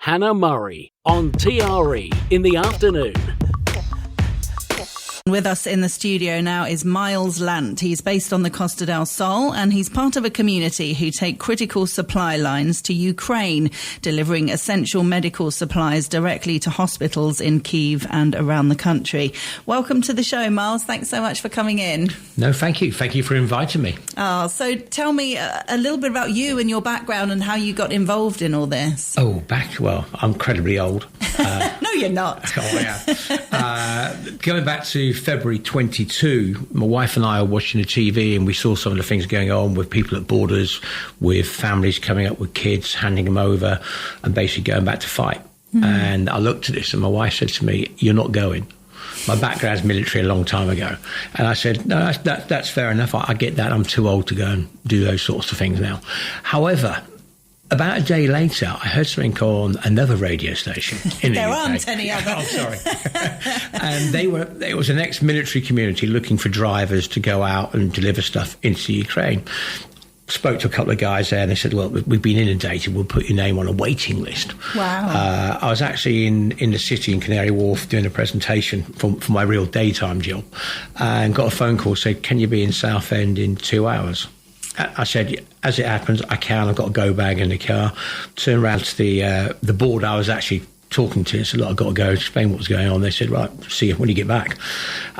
Hannah Murray on TRE in the afternoon. With us in the studio now is Myles Lant. He's based on the Costa del Sol and he's part of a community who take critical supply lines to Ukraine, delivering essential medical supplies directly to hospitals in Kyiv and around the country. Welcome to the show, Myles. Thanks so much for coming in. No, thank you. Thank you for inviting me. So tell me a little bit about you and your background and how you got involved in all this. Well, I'm incredibly old. No, you're not. Going back to February 22, my wife and I are watching the TV and we saw some of the things going on with people at borders, with families coming up with kids, handing them over and basically going back to fight. And I looked at this and my wife said to me, "You're not going." My background's military a long time ago. And I said, no, that's fair enough. I get that. I'm too old to go and do those sorts of things now. However, about a day later, I heard something on another radio station in the UK. There aren't any other. Oh, sorry. And it was an ex-military community looking for drivers to go out and deliver stuff into Ukraine. Spoke to a couple of guys there and they said, well, we've been inundated, we'll put your name on a waiting list. Wow. I was actually in the city in Canary Wharf doing a presentation for my real daytime job and got a phone call, said, can you be in Southend in 2 hours? I said, as it happens, I can. I've got a go bag in the car. Turned around to the board I was actually talking to. I said, look, I've got to go explain what was going on. They said, right, see you when you get back.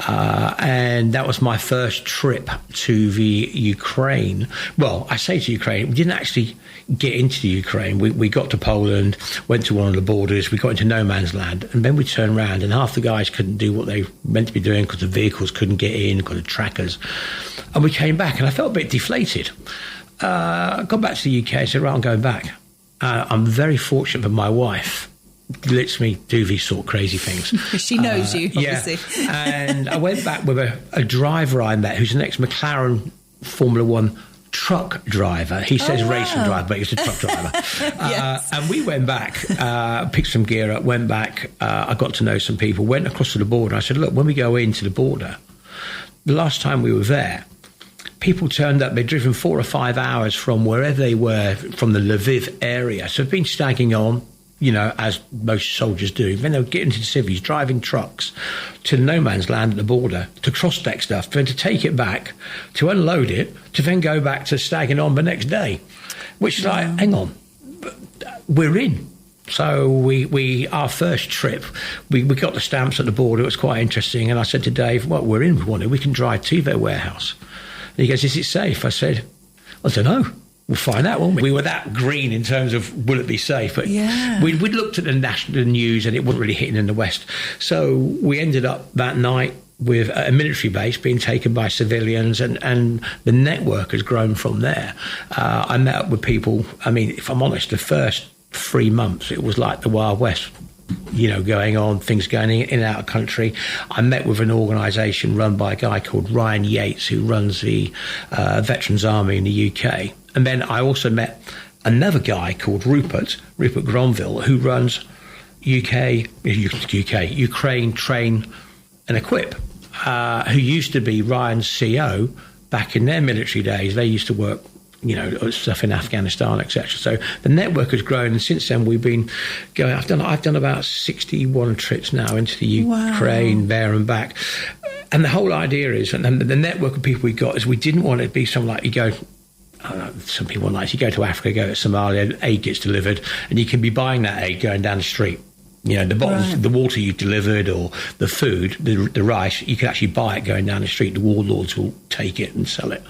And that was my first trip to the Ukraine. Well, I say to Ukraine, we didn't actually get into the Ukraine. We got to Poland, went to one of the borders, we got into no man's land, and then we turned around and half the guys couldn't do what they meant to be doing because the vehicles couldn't get in, because of trackers. And we came back and I felt a bit deflated. I got back to the UK and said, right, I'm going back. I'm very fortunate that my wife lets me do these sort of crazy things. She knows you, obviously. Yeah. And I went back with a driver I met who's an ex-McLaren Formula One truck driver. He says racing driver, but he's a truck driver. Yes. And we went back, picked some gear up, went back. I got to know some people, went across to the border. I said, look, when we go into the border, the last time we were there, people turned up. They'd driven 4 or 5 hours from wherever they were, from the Lviv area. So they've been stagging on, you know, as most soldiers do. Then they would get into the civvies, driving trucks to no man's land at the border, to cross-stack stuff, then to take it back, to unload it, to then go back to stagging on the next day. Which is like, hang on, we're in. So our first trip, we got the stamps at the border. It was quite interesting. And I said to Dave, well, we're in. We can drive to their warehouse. And he goes, is it safe? I said, I don't know. We'll find out, won't we? We were that green in terms of will it be safe? But we'd looked at the national news and it wasn't really hitting in the West. So we ended up that night with a military base being taken by civilians and the network has grown from there. I met up with people. I mean, if I'm honest, the first 3 months, it was like the Wild West. You know, going on, things going in and out of country. I met with an organisation run by a guy called Ryan Yates, who runs the Veterans Army in the UK. And then I also met another guy called Rupert Gronville, who runs Ukraine Train and Equip, who used to be Ryan's CO back in their military days. They used to work, you know, stuff in Afghanistan, etc. So the network has grown, and since then we've been going. I've done about 61 trips now into the Ukraine, there and back. And the whole idea is, and the network of people we got is, we didn't want it to be something like you go. I don't know, some people like you go to Africa, go to Somalia, aid gets delivered, and you can be buying that aid going down the street. You know, the bottles, the water you've delivered or the food, the rice, you can actually buy it going down the street. The warlords will take it and sell it.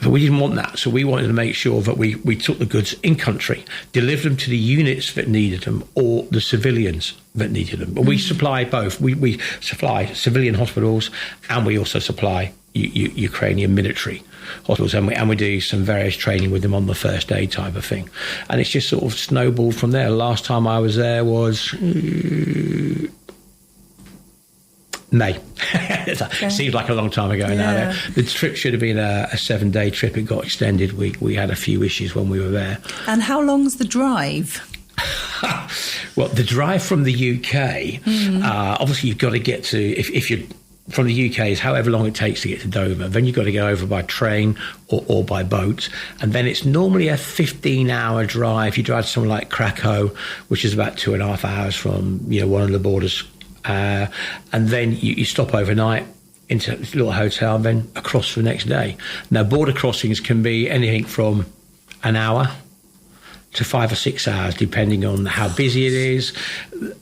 But we didn't want that. So we wanted to make sure that we took the goods in country, delivered them to the units that needed them or the civilians that needed them. But we supply both. We supply civilian hospitals and we also supply Ukrainian military hospitals, and we do some various training with them on the first aid type of thing, and it's just sort of snowballed from there. Last time I was there was May. Seems like a long time ago now. The trip should have been a 7-day trip. It got extended. We had a few issues when we were there. And how long's the drive? Well, the drive from the UK, obviously you've got to get to, if you're from the UK is however long it takes to get to Dover. Then you've got to go over by train or by boat. And then it's normally a 15-hour drive. You drive to somewhere like Krakow, which is about 2.5 hours from, one of the borders. And then you stop overnight into a little hotel, and then across for the next day. Now, border crossings can be anything from an hour to 5 or 6 hours, depending on how busy it is.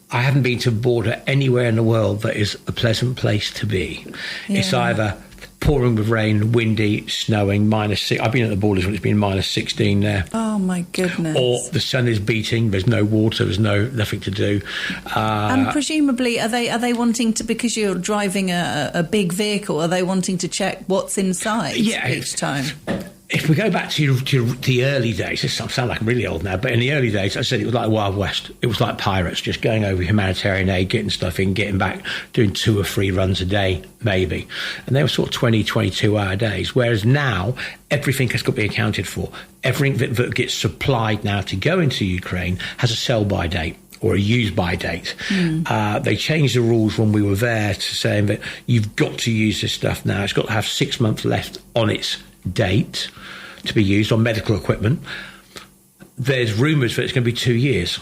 I haven't been to a border anywhere in the world that is a pleasant place to be. Yeah. It's either pouring with rain, windy, snowing, -6. I've been at the borders when it's been -16 there. Oh, my goodness. Or the sun is beating, there's no water, there's nothing to do. And presumably, are they wanting to, because you're driving a big vehicle, are they wanting to check what's inside each time? If we go back to the early days, this sounds like really old now, but in the early days, I said it was like Wild West. It was like pirates, just going over humanitarian aid, getting stuff in, getting back, doing 2 or 3 runs a day, maybe. And they were sort of 20, 22-hour days, whereas now everything has got to be accounted for. Everything that gets supplied now to go into Ukraine has a sell-by date or a use-by date. They changed the rules when we were there to saying that you've got to use this stuff now. It's got to have 6 months left on its date to be used on medical equipment. There's rumours that it's going to be 2 years.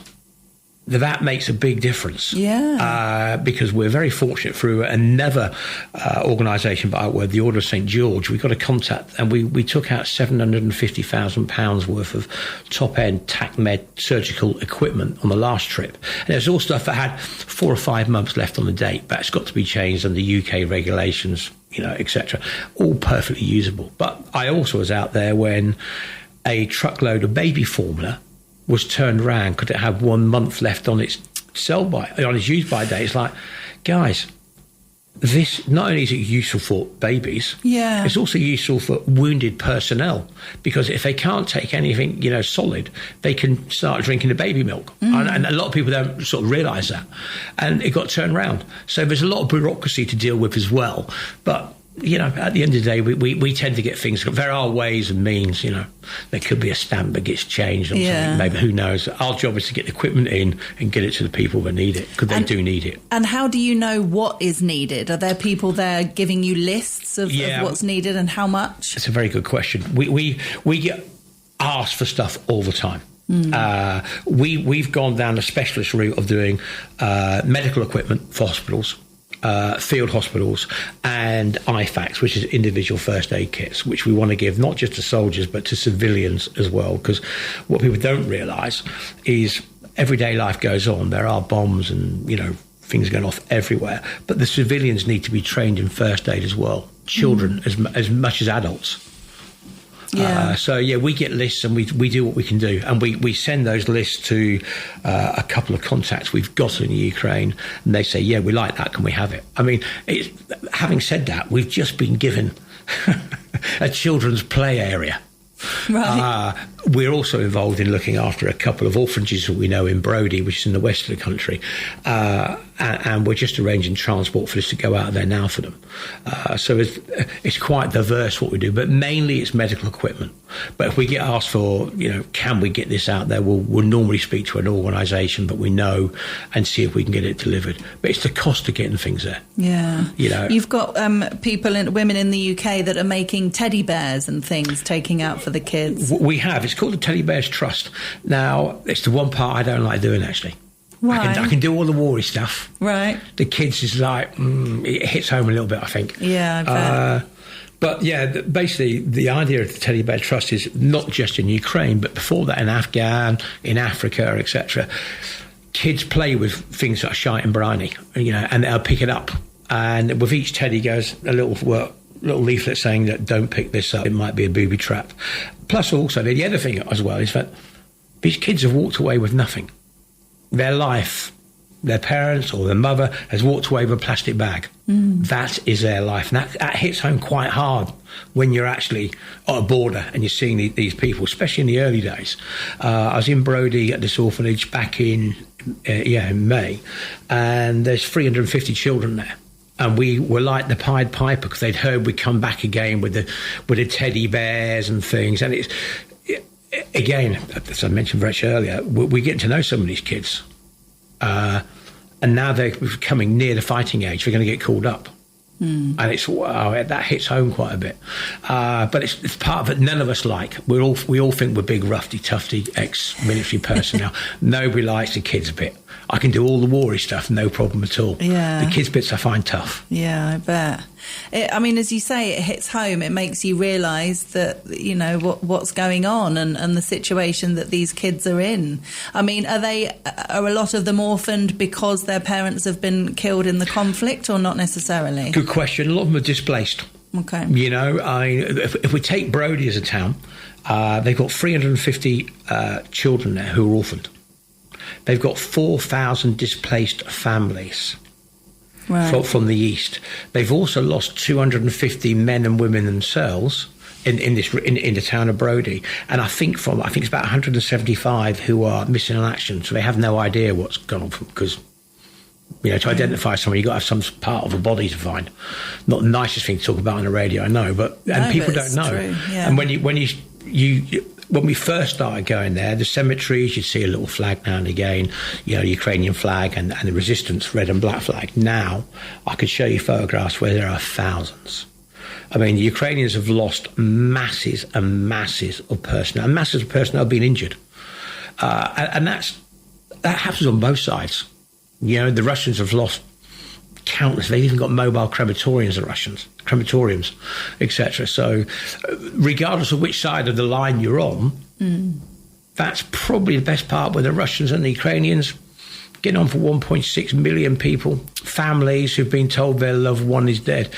That makes a big difference. Yeah. Because we're very fortunate through another organisation, the Order of St George. We got a contact and we took out £750,000 worth of top-end TACMed surgical equipment on the last trip. And there's all stuff that had 4 or 5 months left on the date, but it's got to be changed under UK regulations, etc. All perfectly usable. But I also was out there when a truckload of baby formula was turned around because it had 1 month left on its use-by date. It's like, guys, this not only is it useful for babies, it's also useful for wounded personnel, because if they can't take anything, solid, they can start drinking the baby milk. And a lot of people don't sort of realise that. And it got turned around. So there's a lot of bureaucracy to deal with as well. But at the end of the day, we tend to get things. There are ways and means, There could be a stamp that gets changed or something. Maybe, who knows? Our job is to get the equipment in and get it to the people that need it, because they do need it. And how do you know what is needed? Are there people there giving you lists of what's needed and how much? It's a very good question. We get asked for stuff all the time. We've gone down the specialist route of doing medical equipment for hospitals. Field hospitals and IFACs, which is individual first aid kits, which we want to give not just to soldiers but to civilians as well, because what people don't realise is everyday life goes on. There are bombs and things going off everywhere, but the civilians need to be trained in first aid as well, children as much as adults. We get lists and we do what we can do, and we send those lists to a couple of contacts we've got in Ukraine, and they say, we like that, can we have it? I mean, having said that, we've just been given a children's play area. Right. We're also involved in looking after a couple of orphanages that we know in Brody, which is in the west of the country, and we're just arranging transport for this to go out there now for them. So it's quite diverse what we do, but mainly it's medical equipment. But if we get asked for, can we get this out there, we'll normally speak to an organisation that we know and see if we can get it delivered. But it's the cost of getting things there. Yeah. You've got women in the UK that are making teddy bears and things, taking out for the kids. We have. It's called the Teddy Bears Trust. Now, it's the one part I don't like doing, actually. Why? I can do all the war-y stuff. Right. The kids is like, it hits home a little bit, I think. Yeah, I bet. But basically the idea of the Teddy Bear Trust is not just in Ukraine, but before that in Afghan, in Africa, etc. Kids play with things that are shite and briny, and they'll pick it up. And with each teddy goes a little leaflet saying that don't pick this up, it might be a booby trap. Plus also, the other thing as well is that these kids have walked away with nothing. Their life, their parents or their mother has walked away with a plastic bag. That is their life. And that hits home quite hard when you're actually at a border and you're seeing these people, especially in the early days. I was in Brody at this orphanage back in May, and there's 350 children there. And we were like the Pied Piper, because they'd heard we'd come back again with the teddy bears and things. And it's, again, as I mentioned very much earlier, we're getting to know some of these kids. And now they're coming near the fighting age. They're going to get called up. And it's, wow, that hits home quite a bit. But it's part of it none of us like. We all think we're big, roughy, tufty, ex-military personnel. Nobody likes the kids bit. I can do all the war stuff, no problem at all. Yeah. The kids bits I find tough. Yeah, I bet. I mean, as you say, it hits home. It makes you realise that, you know, what's going on and the situation that these kids are in. I mean, are a lot of them orphaned because their parents have been killed in the conflict, or not necessarily? Good question. A lot of them are displaced. Okay. You know, if we take Brody as a town, they've got 350 children there who are orphaned. They've got 4,000 displaced families. Right. From the east. They've also lost 250 men and women themselves in the town of Brody, and I think it's about 175 who are missing in action. So they have no idea what's gone on, because, you know, to identify someone, you've got to have some part of a body to find. Not the nicest thing to talk about on the radio, I know, but people don't know. True, yeah. And when we first started going there, the cemeteries, you'd see a little flag now and again, you know, Ukrainian flag and the resistance red and black flag. Now, I could show you photographs where there are thousands. I mean, the Ukrainians have lost masses and masses of personnel, and masses of personnel have been injured. And that happens on both sides. You know, the Russians have lost countless. They've even got mobile crematoriums, etc. So regardless of which side of the line you're on, that's probably the best part, where the Russians and the Ukrainians getting on for 1.6 million people, families who've been told their loved one is dead.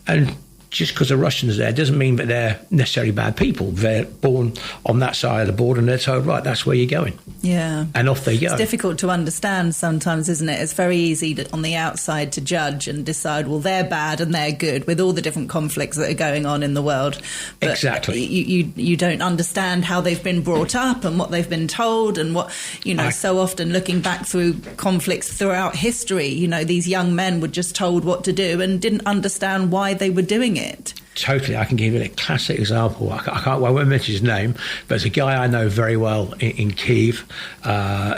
And just because the Russians are there doesn't mean that they're necessarily bad people. They're born on that side of the border and they're told, right, that's where you're going. Yeah. And off they go. It's difficult to understand sometimes, isn't it? It's very easy on the outside to judge and decide, well, they're bad and they're good, with all the different conflicts that are going on in the world. But exactly. You don't understand how they've been brought up and what they've been told, and what, you know, so often looking back through conflicts throughout history, you know, these young men were just told what to do and didn't understand why they were doing it. Totally. I can give you a classic example. I won't mention his name, but there's a guy I know very well in Kyiv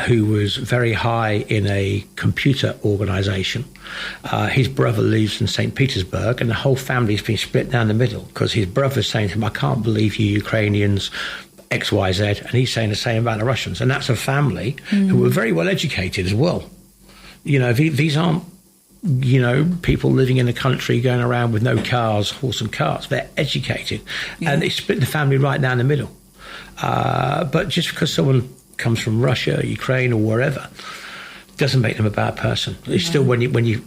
who was very high in a computer organisation. His brother lives in St. Petersburg, and the whole family's been split down the middle, because his brother's saying to him, I can't believe you Ukrainians, X, Y, Z, and he's saying the same about the Russians. And that's a family who were very well educated as well. You know, these aren't, you know, people living in the country going around with no cars, horse and carts. They're educated, and they split the family right down the middle. But just because someone comes from Russia, Ukraine, or wherever, doesn't make them a bad person. It's still, when you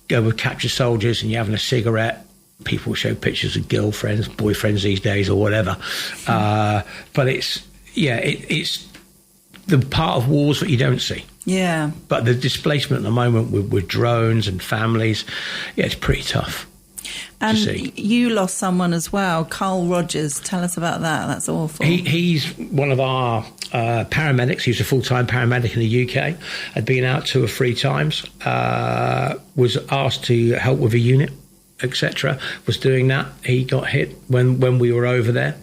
go with captured soldiers and you're having a cigarette, people show pictures of girlfriends, boyfriends these days, or whatever. But it's the part of wars that you don't see. Yeah. But the displacement at the moment with drones and families, it's pretty tough to see. And you lost someone as well, Carl Rogers. Tell us about that. That's awful. He's one of our paramedics. He was a full-time paramedic in the UK. Had been out 2 or 3 times. Was asked to help with a unit, etc. Was doing that. He got hit when we were over there.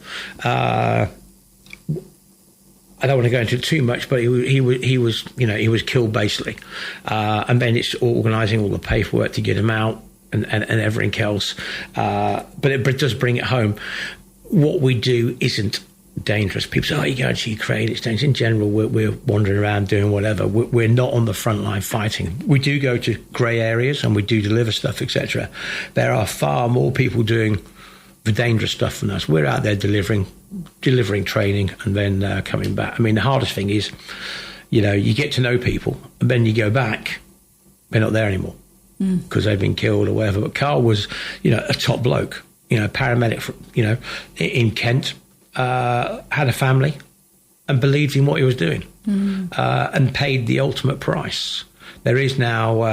I don't want to go into it too much, but he was killed basically, and then it's organising all the paperwork to get him out and everything else. But it does bring it home. What we do isn't dangerous. People say, "Oh, you're going to Ukraine, it's dangerous." In general, we're wandering around doing whatever. We're not on the front line fighting. We do go to grey areas and we do deliver stuff, etc. There are far more people doing the dangerous stuff than us. We're out there delivering training and then coming back. I mean, the hardest thing is, you know, you get to know people and then you go back, they're not there anymore because they've been killed or whatever. But Carl was, you know, a top bloke, you know, paramedic, you know, in Kent, had a family and believed in what he was doing and paid the ultimate price. There is now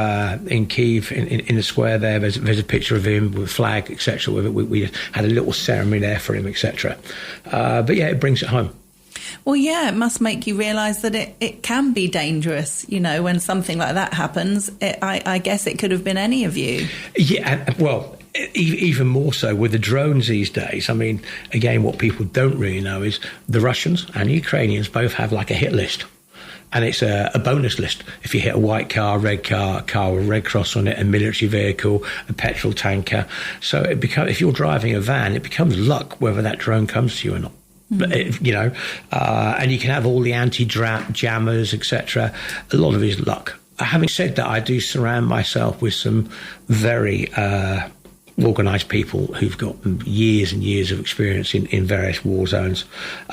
in Kyiv, in the square there's a picture of him with a flag, etc. We had a little ceremony there for him, etc. But yeah, it brings it home. Well, yeah, it must make you realise that it can be dangerous, you know, when something like that happens. I guess it could have been any of you. Yeah, well, even more so with the drones these days. I mean, again, what people don't really know is the Russians and the Ukrainians both have like a hit list. And it's a bonus list. If you hit a white car, red car, a car with a red cross on it, a military vehicle, a petrol tanker. So it becomes, if you're driving a van, it becomes luck whether that drone comes to you or not. But and you can have all the anti-jammers, etc. A lot of it is luck. Having said that, I do surround myself with some very organised people who've got years and years of experience in various war zones,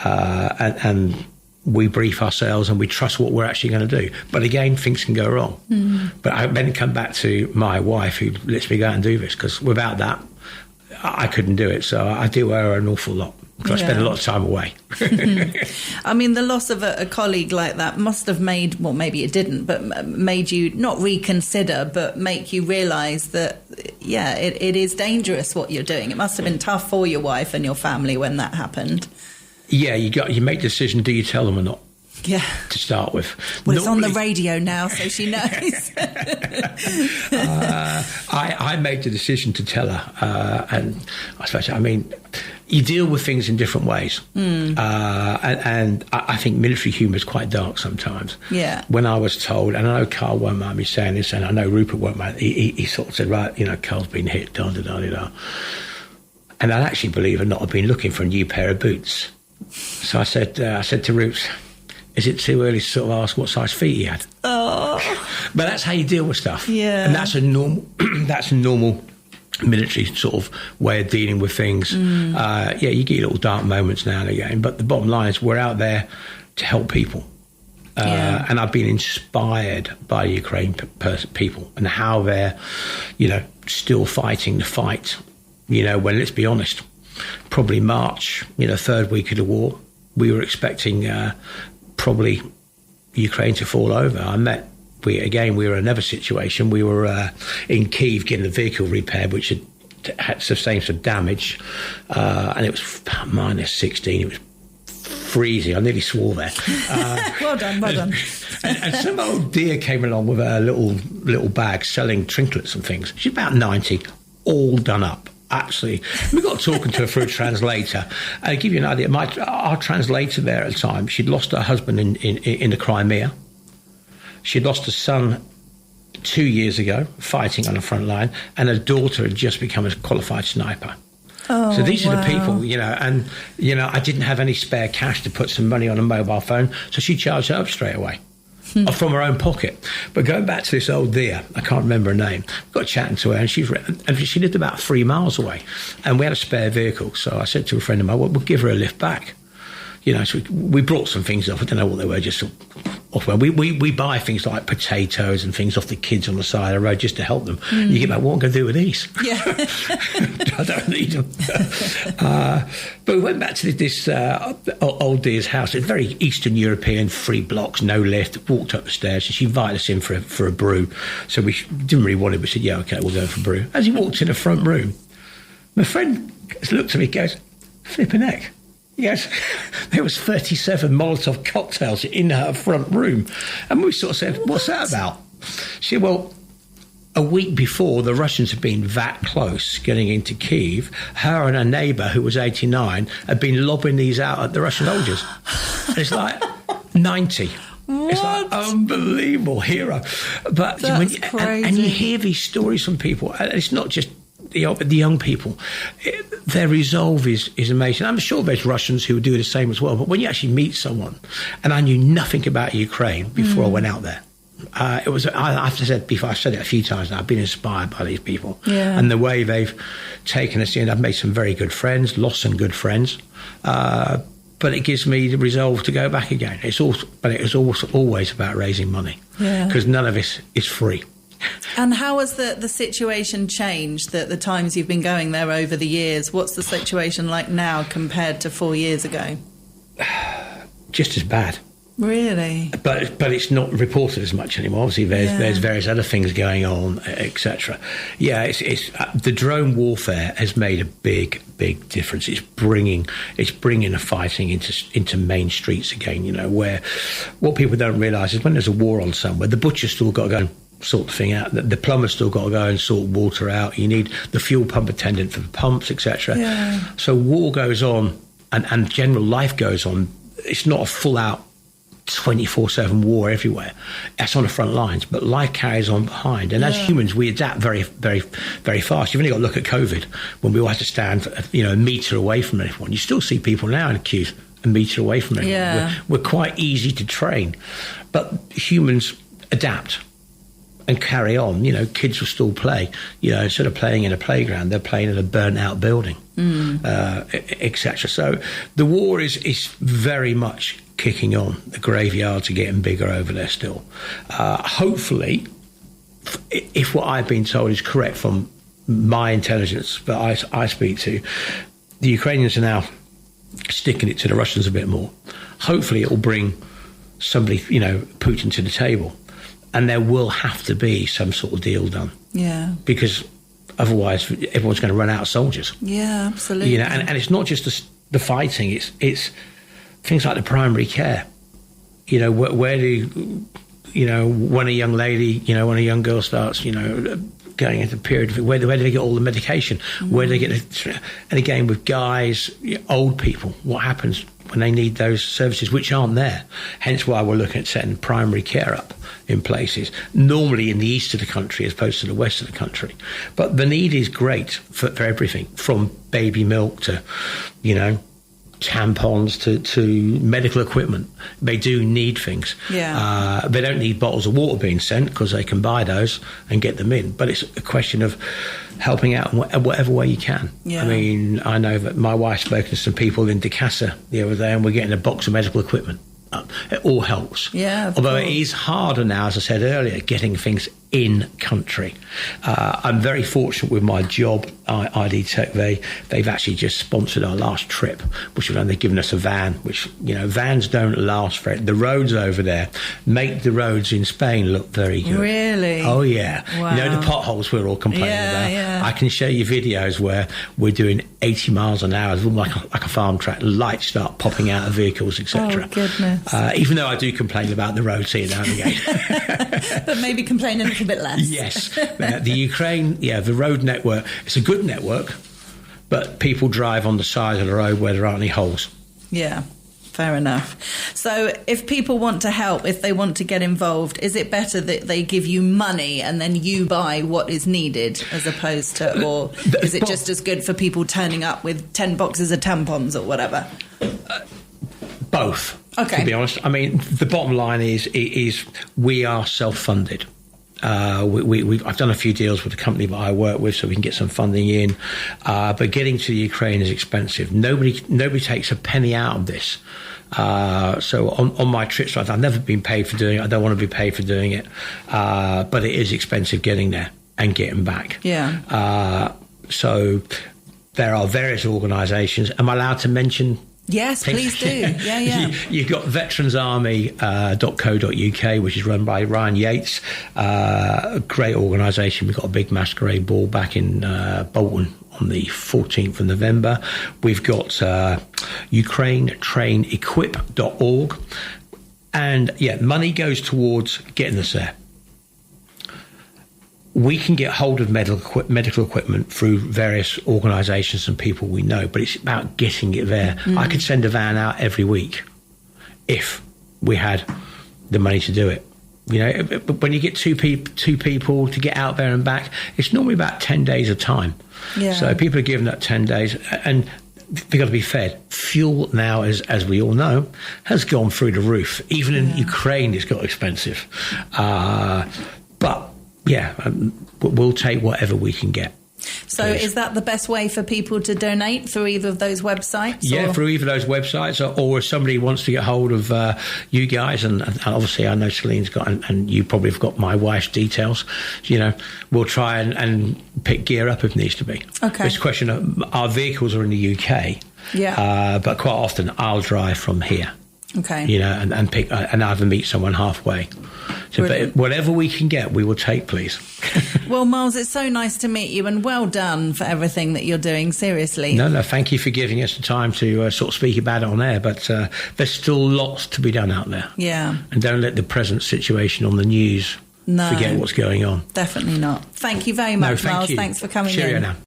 and we brief ourselves and we trust what we're actually going to do. But again, things can go wrong. But I then come back to my wife, who lets me go out and do this, because without that, I couldn't do it. So I do owe her an awful lot. Because I spend a lot of time away. I mean, the loss of a colleague like that must have made, well, maybe it didn't, but made you not reconsider, but make you realise that, it is dangerous what you're doing. It must have been tough for your wife and your family when that happened. Yeah, you make the decision, do you tell them or not? Yeah. To start with. Well, it's on the radio now, so she knows. I made the decision to tell her. And I mean, you deal with things in different ways. And I think military humour is quite dark sometimes. Yeah. When I was told, and I know Carl won't mind me saying this, and I know Rupert won't mind, he sort of said, right, Carl's been hit, da-da-da-da-da. And I'd actually, believe it or not, have been looking for a new pair of boots. So I said to Rupert, is it too early to sort of ask what size feet he had? Oh. But that's how you deal with stuff. Yeah. And that's a normal military sort of way of dealing with things. You get little dark moments now and again, but the bottom line is we're out there to help people. And I've been inspired by Ukraine people and how they're, still fighting the fight. When, let's be honest, probably March, third week of the war, we were expecting probably Ukraine to fall over. We were in another situation. We were in Kyiv getting the vehicle repaired, which had sustained some damage, and it was minus 16. It was freezing. I nearly swore there. Well done. And some old dear came along with a little bag selling trinkets and things. She's about 90, all done up. Absolutely. We got talking to her through a translator. I'll give you an idea. Our translator there at the time, she'd lost her husband in the Crimea. She'd lost her son 2 years ago, fighting on the front line, and her daughter had just become a qualified sniper. Oh, so these are the people, wow. I didn't have any spare cash to put some money on a mobile phone, so she charged it up straight away. From her own pocket. But going back to this old dear, I can't remember her name, got chatting to her, and she lived about 3 miles away, and we had a spare vehicle. So I said to a friend of mine, well, we'll give her a lift back. So we brought some things off. I don't know what they were, just off. We buy things like potatoes and things off the kids on the side of the road just to help them. You get back, what am I going to do with these? Yeah. I don't need them. But we went back to this old dear's house. It's very Eastern European, 3 blocks, no lift. Walked up the stairs, and she invited us in for a brew. So we didn't really want it, but said, yeah, okay, we'll go for a brew. As he walked in the front room, my friend looked at me and goes, flipping heck. Yes, there was 37 Molotov cocktails in her front room. And we sort of said, what's that about? She said, well, a week before the Russians had been that close getting into Kyiv, her and her neighbour, who was 89, had been lobbing these out at the Russian soldiers. And it's like 90. What? It's like unbelievable hero. But That's crazy. And you hear these stories from people, and it's not just the young people. Their resolve is amazing. I'm sure there's Russians who would do the same as well, but when you actually meet someone, and I knew nothing about Ukraine before I went out there, I've said before, I've said it a few times now, I've been inspired by these people and the way they've taken us in. I've made some very good friends, lost some good friends, but it gives me the resolve to go back again. But it was also always about raising money, because none of this is free. And how has the situation changed, the times you've been going there over the years? What's the situation like now compared to 4 years ago? Just as bad. Really? But it's not reported as much anymore. Obviously, there's various other things going on, etc. Yeah, it's the drone warfare has made a big difference. It's bringing the fighting into main streets again. Where what people don't realise is when there's a war on somewhere, the butcher's still got to go and sort the thing out. The plumber's still got to go and sort water out. You need the fuel pump attendant for the pumps, etc. So war goes on, and general life goes on. It's not a full out 24/7 war everywhere. That's on the front lines, but life carries on behind. And as humans, we adapt very, very, very fast. You've only got to look at COVID, when we all had to stand, a metre away from everyone. You still see people now in queues a metre away from everyone. Yeah. We're quite easy to train, but humans adapt and carry on. Kids will still play. Instead of playing in a playground, they're playing in a burnt-out building, etc. So the war is very much kicking on. The graveyards are getting bigger over there still. Hopefully, if what I've been told is correct from my intelligence that I speak to, the Ukrainians are now sticking it to the Russians a bit more. Hopefully it will bring somebody, Putin to the table. And there will have to be some sort of deal done. Yeah. Because otherwise everyone's going to run out of soldiers. Yeah, absolutely. And it's not just the fighting, it's things like the primary care. Where do, when a young lady, when a young girl starts, going into a period, where do they get all the medication? Where do they get it? And again, with guys, old people, what happens when they need those services which aren't there? Hence why we're looking at setting primary care up in places, normally in the east of the country as opposed to the west of the country. But the need is great for everything, from baby milk to, tampons to medical equipment. They do need things. Yeah. They don't need bottles of water being sent because they can buy those and get them in. But it's a question of helping out in whatever way you can. Yeah. I mean, I know that my wife's spoken to some people in Decasa the other day, and we're getting a box of medical equipment. It all helps. Yeah. Although it is harder now, as I said earlier, getting things in country. I'm very fortunate with my job, ID Tech. They've actually just sponsored our last trip, which they've given us a van, which, vans don't last very. The roads over there make the roads in Spain look very good. Really? Oh, yeah. Wow. The potholes we're all complaining about. Yeah. I can show you videos where we're doing 80 miles an hour, like a farm track, lights start popping out of vehicles, etc. Oh, goodness. Even though I do complain about the roads here now and again. But maybe complain a little bit less. Yes. The Ukraine, the road network, it's a good network, but people drive on the side of the road where there aren't any holes. Yeah, fair enough. So if people want to help, if they want to get involved, is it better that they give you money and then you buy what is needed as opposed to, or is it just as good for people turning up with 10 boxes of tampons or whatever? Both. Okay. To be honest, I mean, the bottom line is we are self-funded. I've done a few deals with the company that I work with, so we can get some funding in. But getting to the Ukraine is expensive. Nobody takes a penny out of this. So on my trips, I've never been paid for doing it. I don't want to be paid for doing it. But it is expensive getting there and getting back. Yeah. So there are various organisations. Am I allowed to mention? Yes, please do. Yeah. You've got veteransarmy.co.uk, which is run by Ryan Yates, a great organisation. We've got a big masquerade ball back in Bolton on the 14th of November. We've got UkraineTrainEquip.org. And, money goes towards getting us there. We can get hold of medical equipment through various organisations and people we know, but it's about getting it there. I could send a van out every week if we had the money to do it. But when you get two people to get out there and back, it's normally about 10 days of time. Yeah. So people are given that 10 days, and they've got to be fed. Fuel now, as we all know, has gone through the roof. Even in Ukraine, it's got expensive. But we'll take whatever we can get. So is that the best way for people to donate, through either of those websites? Yeah, through either of those websites, or if somebody wants to get hold of you guys, and obviously I know Celine's got, and you probably have got my wife's details, we'll try and pick gear up if needs to be. Okay. It's a question of, our vehicles are in the UK, but quite often I'll drive from here. Okay. And pick and either meet someone halfway. So, but whatever we can get, we will take, please. Well, Myles, it's so nice to meet you, and well done for everything that you're doing. Seriously. No, thank you for giving us the time to sort of speak about it on air. But there's still lots to be done out there. Yeah. And don't let the present situation on the news forget what's going on. Definitely not. Thank you very much, Myles. Thanks for coming in. Cheerio now.